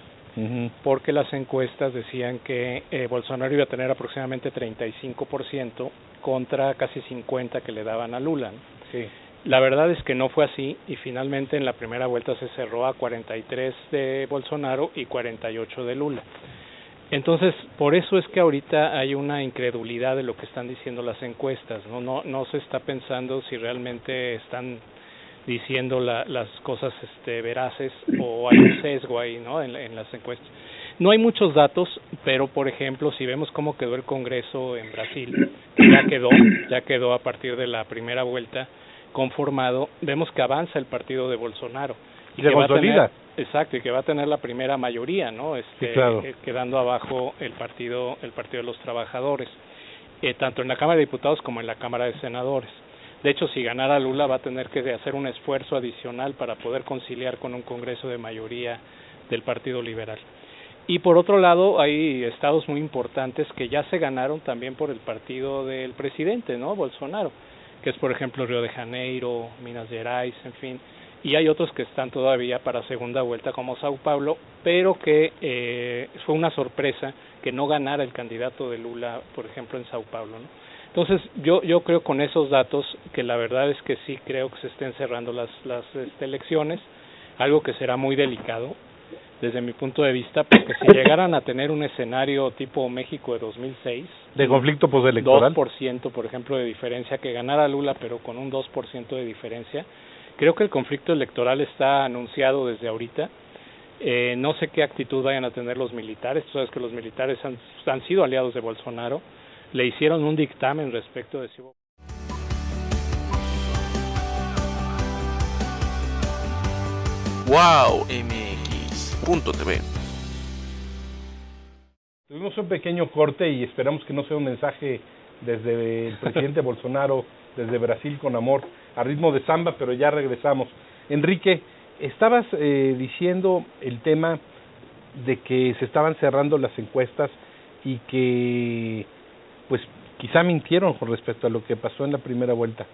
Porque las encuestas decían que Bolsonaro iba a tener aproximadamente 35% contra casi 50% que le daban a Lula, ¿no? Sí. La verdad es que no fue así y finalmente en la primera vuelta se cerró a 43 de Bolsonaro y 48 de Lula. Entonces, por eso es que ahorita hay una incredulidad de lo que están diciendo las encuestas, no se está pensando si realmente están diciendo las cosas veraces o hay un sesgo ahí, ¿no? En las encuestas. No hay muchos datos, pero por ejemplo, si vemos cómo quedó el Congreso en Brasil, que ya quedó a partir de la primera vuelta conformado, vemos que avanza el partido de Bolsonaro y se que va a consolida. exacto, y que va a tener la primera mayoría, ¿no? Sí, claro. Quedando abajo el partido de los trabajadores, tanto en la Cámara de Diputados como en la Cámara de Senadores. De hecho, si ganara Lula va a tener que hacer un esfuerzo adicional para poder conciliar con un Congreso de mayoría del Partido Liberal. Y por otro lado, hay estados muy importantes que ya se ganaron también por el partido del presidente, ¿no? Bolsonaro, que es por ejemplo Río de Janeiro, Minas Gerais, en fin. Y hay otros que están todavía para segunda vuelta como Sao Paulo, pero que fue una sorpresa que no ganara el candidato de Lula, por ejemplo, en Sao Paulo, ¿no? Entonces, yo creo con esos datos que la verdad es que sí creo que se estén cerrando las elecciones, algo que será muy delicado desde mi punto de vista, porque si llegaran a tener un escenario tipo México de 2006, de conflicto postelectoral, 2%, por ejemplo, de diferencia, que ganara Lula, pero con un 2% de diferencia, creo que el conflicto electoral está anunciado desde ahorita. No sé qué actitud vayan a tener los militares. Tú sabes que los militares han sido aliados de Bolsonaro. Le hicieron un dictamen respecto de si hubo... Wow MX.tv. Tuvimos un pequeño corte y esperamos que no sea un mensaje desde el presidente Bolsonaro, desde Brasil con amor, a ritmo de samba, pero ya regresamos. Enrique, estabas diciendo el tema de que se estaban cerrando las encuestas y que pues quizá mintieron con respecto a lo que pasó en la primera vuelta.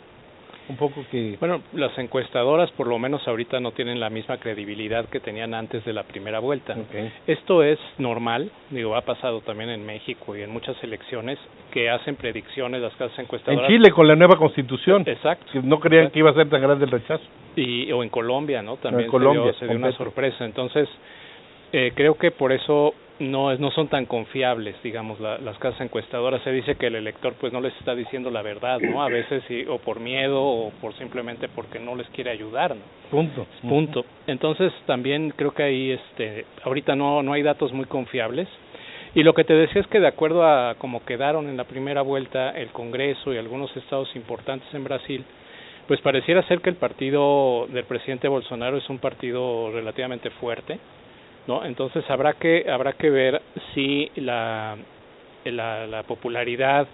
Un poco que... Bueno, las encuestadoras por lo menos ahorita no tienen la misma credibilidad que tenían antes de la primera vuelta. Okay. Esto es normal, ha pasado también en México y en muchas elecciones que hacen predicciones las casas encuestadoras. En Chile con la nueva constitución. Exacto. Que no creían que iba a ser tan grande el rechazo. O en Colombia, ¿no? También en Colombia, se dio una sorpresa. Entonces, creo que por eso no son tan confiables, digamos, las casas encuestadoras. Se dice que el elector pues no les está diciendo la verdad, ¿no? A veces o por miedo o por simplemente porque no les quiere ayudar, ¿no? Punto. Entonces también creo que ahí ahorita no hay datos muy confiables. Y lo que te decía es que de acuerdo a cómo quedaron en la primera vuelta el Congreso y algunos estados importantes en Brasil, pues pareciera ser que el partido del presidente Bolsonaro es un partido relativamente fuerte, ¿no? Entonces habrá que ver si la popularidad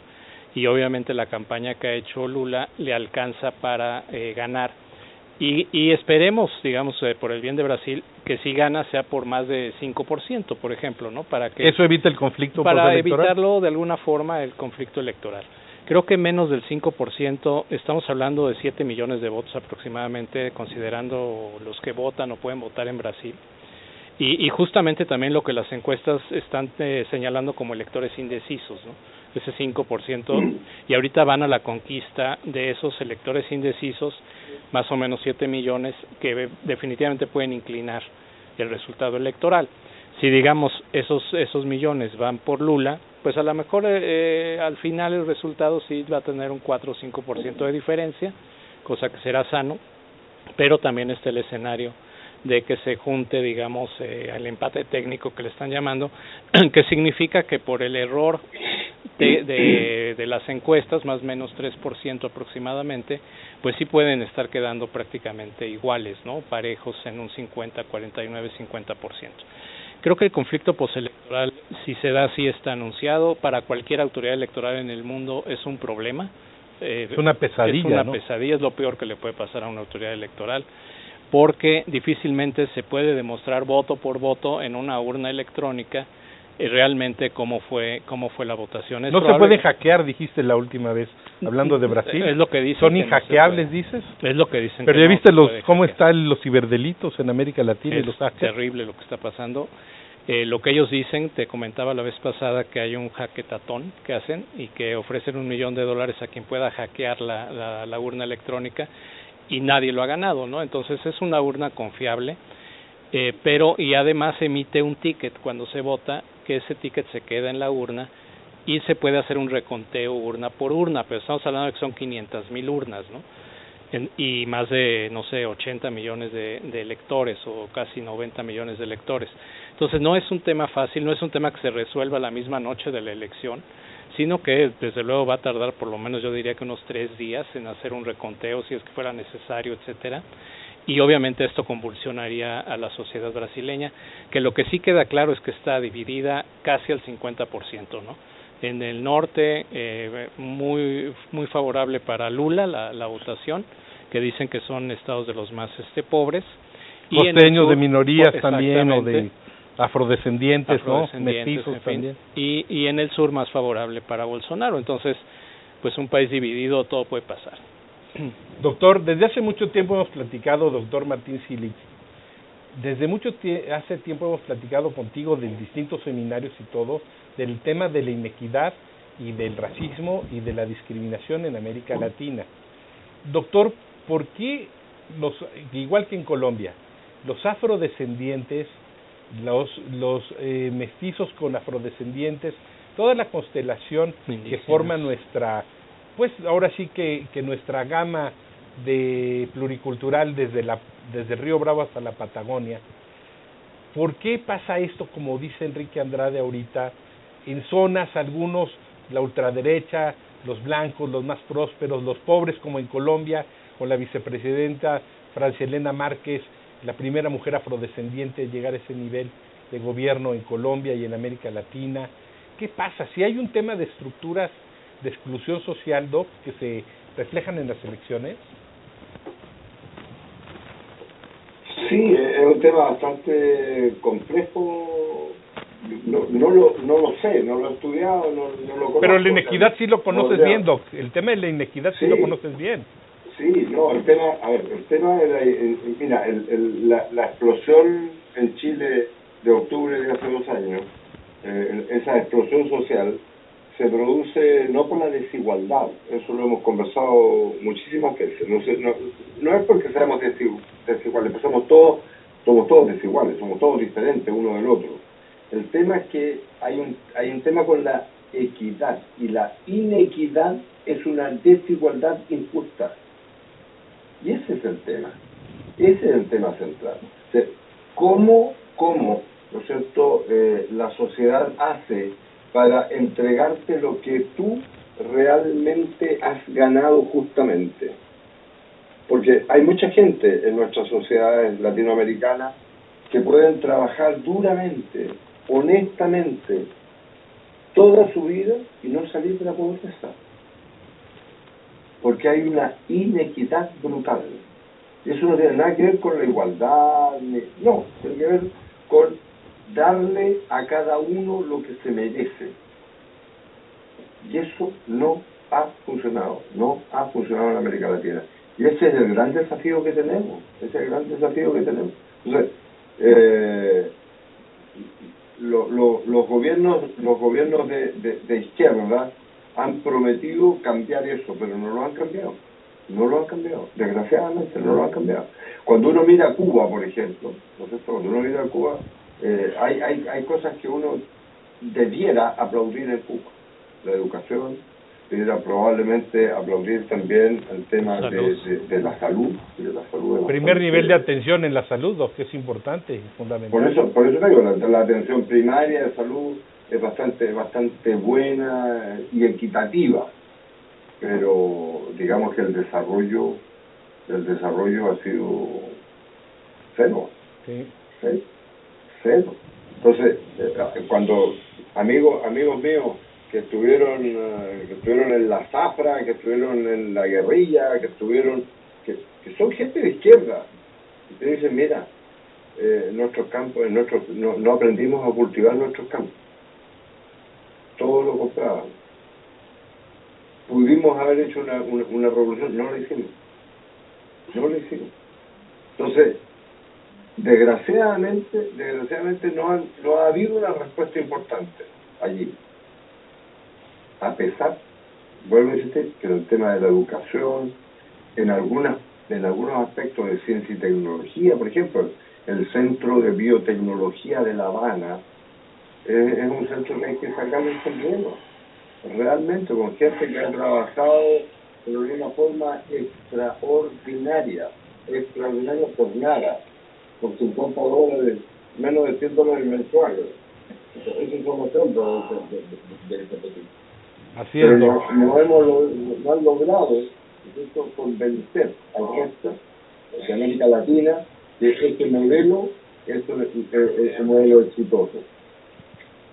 y obviamente la campaña que ha hecho Lula le alcanza para ganar y esperemos, digamos, por el bien de Brasil, que si gana sea por más de 5%, por ejemplo, ¿no? Para que eso evite el conflicto para evitarlo de alguna forma el conflicto electoral. Creo que menos del 5%, estamos hablando de 7 millones de votos aproximadamente, considerando los que votan o pueden votar en Brasil. Y justamente también lo que las encuestas están señalando como electores indecisos, ¿no? Ese 5%, y ahorita van a la conquista de esos electores indecisos, más o menos 7 millones, que definitivamente pueden inclinar el resultado electoral. Si digamos esos millones van por Lula, pues a lo mejor al final el resultado sí va a tener un 4 o 5% de diferencia, cosa que será sano, pero también está el escenario de que se junte, digamos, al empate técnico que le están llamando, que significa que por el error de las encuestas, más o menos 3% aproximadamente, pues sí pueden estar quedando prácticamente iguales, ¿no? Parejos en un 50, 49, 50%. Creo que el conflicto postelectoral, si se da así, está anunciado. Para cualquier autoridad electoral en el mundo es un problema. Es una pesadilla, es una pesadilla, es lo peor que le puede pasar a una autoridad electoral, porque difícilmente se puede demostrar voto por voto en una urna electrónica realmente cómo fue la votación. No se puede hackear, dijiste la última vez, hablando de Brasil. Es lo que dicen. ¿Son inhackeables, dices? Es lo que dicen. Pero ya viste cómo están los ciberdelitos en América Latina y los hackers. Es terrible lo que está pasando. Lo que ellos dicen, te comentaba la vez pasada que hay un hacketatón que hacen y que ofrecen $1 millón a quien pueda hackear la urna electrónica, y nadie lo ha ganado, ¿no? Entonces es una urna confiable, pero y además emite un ticket cuando se vota, que ese ticket se queda en la urna y se puede hacer un reconteo urna por urna, pero estamos hablando de que son 500,000 urnas, ¿no? Y más de, no sé, 80 millones de electores o casi 90 millones de electores. Entonces no es un tema fácil, no es un tema que se resuelva la misma noche de la elección, sino que desde luego va a tardar por lo menos, yo diría que unos 3 días en hacer un reconteo si es que fuera necesario, etcétera. Y obviamente esto convulsionaría a la sociedad brasileña, que lo que sí queda claro es que está dividida casi al 50%, ¿no? En el norte, muy favorable para Lula la votación, que dicen que son estados de los más pobres. Y costeños, de minorías también, o de afrodescendientes, ¿no? Mestizos, en fin, también. Y en el sur más favorable para Bolsonaro. Entonces, pues un país dividido, todo puede pasar. Doctor, desde hace mucho tiempo hemos platicado, doctor Martín Cilic, hace tiempo hemos platicado contigo de distintos seminarios y todo, del tema de la inequidad y del racismo y de la discriminación en América Latina. Doctor, ¿por qué, igual que en Colombia, los afrodescendientes, los mestizos con afrodescendientes, toda la constelación que forma nuestra, pues ahora sí que nuestra gama de pluricultural desde Río Bravo hasta la Patagonia, ¿por qué pasa esto, como dice Enrique Andrade ahorita, en zonas, algunos, la ultraderecha, los blancos, los más prósperos, los pobres, como en Colombia, con la vicepresidenta Francia Elena Márquez, la primera mujer afrodescendiente en llegar a ese nivel de gobierno en Colombia y en América Latina? ¿Qué pasa? Si hay un tema de estructuras de exclusión social, Doc, que se reflejan en las elecciones. Sí, es un tema bastante complejo. No lo sé, no lo he estudiado, no lo conozco. Pero la inequidad sí lo conoces bien, Doc. El tema de la inequidad sí lo conoces bien. Sí, no, el tema de la explosión en Chile de octubre de hace 2 años, esa explosión social se produce no por la desigualdad, eso lo hemos conversado muchísimas veces, no es porque seamos desiguales, pues somos todos desiguales, somos todos diferentes uno del otro. El tema es que hay un tema con la equidad, y la inequidad es una desigualdad injusta. Y ese es el tema central. O sea, ¿cómo, ¿no es cierto?, la sociedad hace para entregarte lo que tú realmente has ganado justamente? Porque hay mucha gente en nuestras sociedades latinoamericanas que pueden trabajar duramente, honestamente, toda su vida y no salir de la pobreza. Porque hay una inequidad brutal. Eso no tiene nada que ver con la igualdad, no, tiene que ver con darle a cada uno lo que se merece. Y eso no ha funcionado en América Latina. Y ese es el gran desafío que tenemos, Entonces, los gobiernos de izquierda han prometido cambiar eso, pero no lo han cambiado, desgraciadamente no lo han cambiado. Cuando uno mira a Cuba, por ejemplo, ¿no es cierto? Cuando uno mira a Cuba, hay cosas que uno debiera aplaudir en Cuba. La educación, debiera probablemente aplaudir también el tema de la salud. Primer nivel de atención en la salud, que es importante, es fundamental. Por eso te digo, la atención primaria de salud es bastante buena y equitativa, pero digamos que el desarrollo ha sido cero. Sí. Cero. Entonces, cuando amigos míos que estuvieron en la zafra, que estuvieron en la guerrilla, que son gente de izquierda, y te dicen, mira, nuestros campos, no aprendimos a cultivar nuestros campos. todos lo compraban. Pudimos haber hecho una revolución, no lo hicimos. No lo hicimos. Entonces, desgraciadamente no ha habido una respuesta importante allí. A pesar, vuelvo a insistir, que en el tema de la educación, en algunos aspectos de ciencia y tecnología, por ejemplo, el Centro de Biotecnología de La Habana es un centro que hay que sacarle el sombrero, realmente, con gente que ha trabajado de una forma extraordinaria por nada, por $50, menos de $100 mensuales. Esos son los centros de Así es, no han logrado convencer al resto de América Latina que este modelo es un modelo exitoso.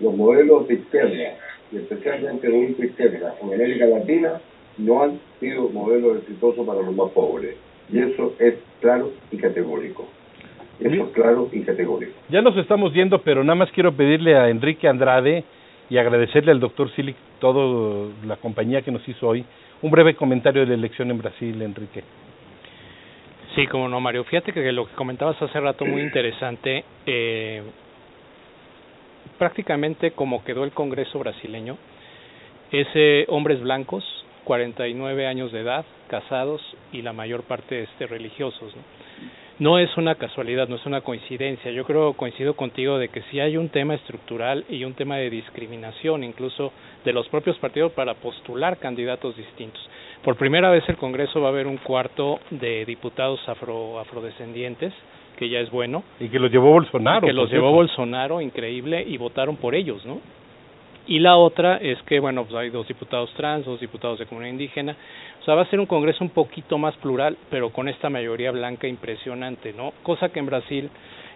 Los modelos de izquierda, y especialmente de ultraizquierda en América Latina, no han sido modelos exitosos para los más pobres. Y eso es claro y categórico. Eso es claro y categórico. Ya nos estamos yendo, pero nada más quiero pedirle a Enrique Andrade y agradecerle al doctor Silic toda la compañía que nos hizo hoy. Un breve comentario de la elección en Brasil, Enrique. Sí, como no, Mario. Fíjate que lo que comentabas hace rato, muy interesante. Prácticamente como quedó el Congreso brasileño, es hombres blancos, 49 años de edad, casados y la mayor parte religiosos, ¿no? No es una casualidad, no es una coincidencia. Yo coincido contigo de que sí hay un tema estructural y un tema de discriminación, incluso de los propios partidos para postular candidatos distintos. Por primera vez el Congreso va a haber un cuarto de diputados afrodescendientes, que ya es bueno. Y que los llevó Bolsonaro. Que los llevó Bolsonaro, increíble, y votaron por ellos, ¿no? Y la otra es que, bueno, pues hay 2 diputados trans, 2 diputados de comunidad indígena. O sea, va a ser un Congreso un poquito más plural, pero con esta mayoría blanca impresionante, ¿no? Cosa que en Brasil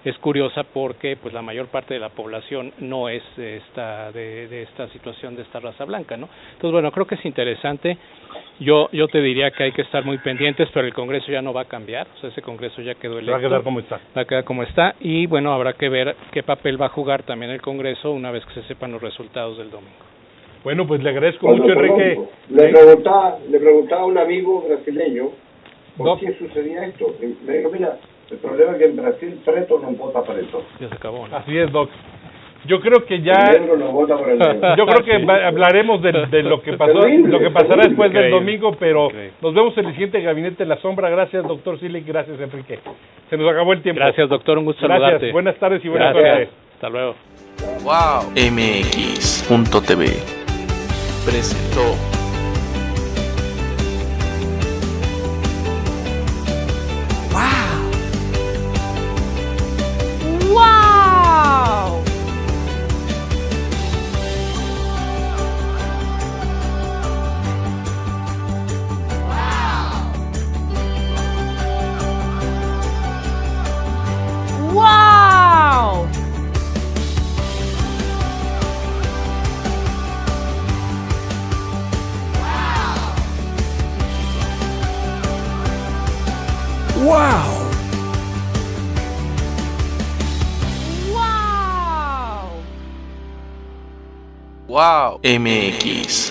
es curiosa porque pues la mayor parte de la población no es de esta situación, de esta raza blanca, ¿no? Entonces, bueno, creo que es interesante. Yo te diría que hay que estar muy pendientes, pero el Congreso ya no va a cambiar. O sea, ese Congreso ya quedó electo. Va a quedar como está. Va a quedar como está. Y bueno, habrá que ver qué papel va a jugar también el Congreso una vez que se sepan los resultados del domingo. Bueno, pues le agradezco mucho, Enrique. Le preguntaba a un amigo brasileño por qué sucedía esto. Me dijo, mira, el problema es que en Brasil preto no vota preto. Ya se acabó, ¿no? Así es, Doc. Yo creo que ya... El negro no vota por el negro. Yo creo que hablaremos de lo que pasó, lo que pasará después del domingo, pero nos vemos en el siguiente Gabinete de la Sombra. Gracias, doctor Silic. Gracias, Enrique. Se nos acabó el tiempo. Gracias, doctor. Un gusto saludarte. Buenas tardes y buenas tardes. Hasta luego. Wow. MX.tv presentó ¡Wow! ¡Wow! ¡Wow! Wow MX.